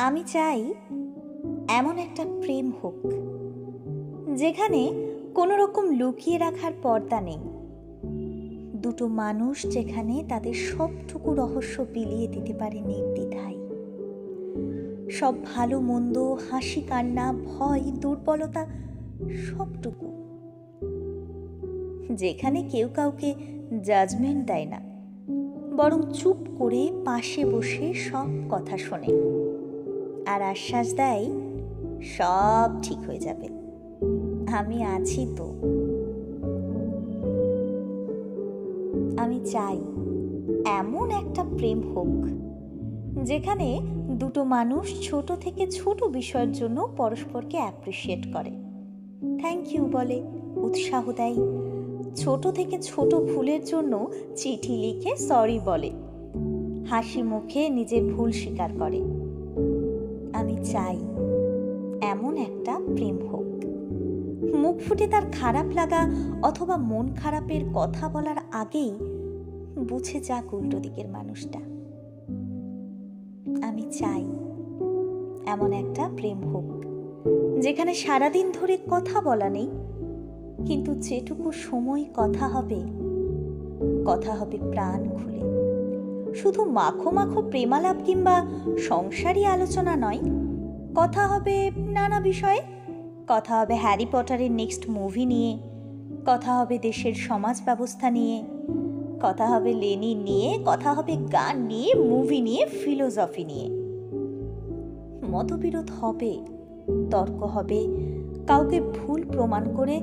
আমি চাই এমন একটা প্রেম হোক যেখানে কোনো রকম লুকিয়ে রাখার পর্দা নেই। দুটো মানুষ যেখানে তাদের সবটুকু রহস্য বিলিয়ে দিতে পারে নির্দ্বিধায়। সব ভালো মন্দ, হাসি কান্না, ভয়, দুর্বলতা সবটুকু। যেখানে কেউ কাউকে জাজমেন্ট দেয় না, বরং চুপ করে পাশে বসে সব কথা শোনে আর আশ্বাস দেয় সব ঠিক হয়ে যাবে, আমি আছি তো। আমি চাই এমন একটা প্রেম হোক যেখানে দুটো মানুষ ছোট থেকে ছোট বিষয়ের জন্য পরস্পরকে অ্যাপ্রিসিয়েট করে, থ্যাংক ইউ বলে, উৎসাহ দেয়। ছোট থেকে ছোট ভুলের জন্য চিঠি লিখে সরি বলে, হাসি মুখে নিজের ভুল স্বীকার করে। আমি চাই এমন একটা প্রেম হোক মুখ ফুটে তার খারাপ লাগা অথবা মন খারাপের কথা বলার আগেই বুঝে যাক উল্টো দিকের মানুষটা। আমি চাই এমন একটা প্রেম হোক যেখানে সারাদিন ধরে কথা বলা নেই, কিন্তু যেটুকু সময় কথা হবে প্রাণ খুলে। শুধু মাখো মাখো প্রেমালাপ কিংবা সংসারী আলোচনা নয়, কথা হবে নানা বিষয়ে। কথা হবে হ্যারি পটারের নেক্সট মুভি নিয়ে, কথা হবে দেশের সমাজ ব্যবস্থা নিয়ে, কথা হবে লেনিন নিয়ে, কথা হবে গান নিয়ে, মুভি নিয়ে, ফিলোসফি নিয়ে। মতবিরোধ হবে, তর্ক হবে, কাউকে ভুল প্রমাণ করে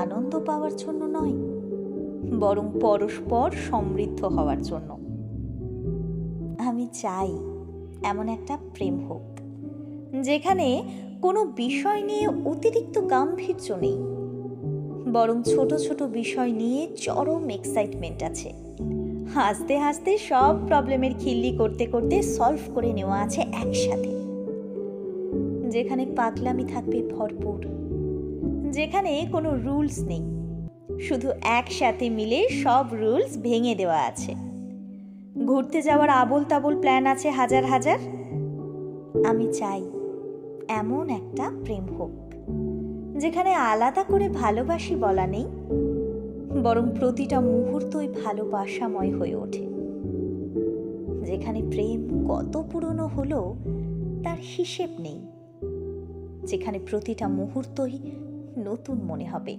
আনন্দ পাওয়ার জন্য নয়, বরং পরস্পর সমৃদ্ধ হওয়ার জন্য। আমি চাই এমন একটা প্রেম হোক যেখানে কোনো বিষয় নিয়ে অতিরিক্ত গাম্ভীর্য নেই, বরং ছোট ছোট বিষয় নিয়ে চরম এক্সাইটমেন্ট আছে। হাসতে হাসতে সব প্রবলেমের খিল্লি করতে করতে সলভ করে নেওয়া আছে একসাথে। যেখানে পাগলামি থাকবে ভরপুর, যেখানে কোনো রুলস নেই, শুধু একসাথে মিলে সব রুলস ভেঙে দেওয়া আছে। ঘুরতে যাওয়ার আবোল তাবোল প্ল্যান আছে হাজার হাজার। আমি চাই এমন একটা প্রেম হোক যেখানে আলাদা করে ভালোবাসি বলা নেই, বরং প্রতিটা মুহূর্তই ভালোবাসাময় হয়ে ওঠে। যেখানে প্রেম কত পুরনো হলো তার হিসেব নেই, যেখানে প্রতিটা মুহূর্তই নতুন মনে হবে,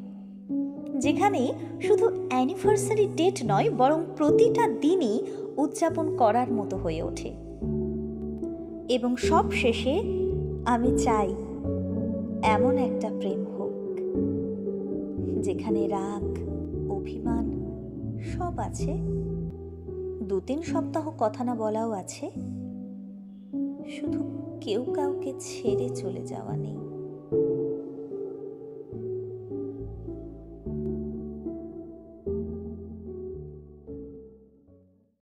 যেখানে শুধু অ্যানিভার্সারি ডেট নয়, বরং প্রতিটা দিনই উদযাপন করার মতো হয়ে ওঠে। এবং সব শেষে আমি চাই এমন একটা প্রেম হোক যেখানে রাগ, অভিমান সব আছে, 2-3 সপ্তাহ কথা না বলাও আছে, শুধু কেউ কাউকে ছেড়ে চলে যাওয়া নেই।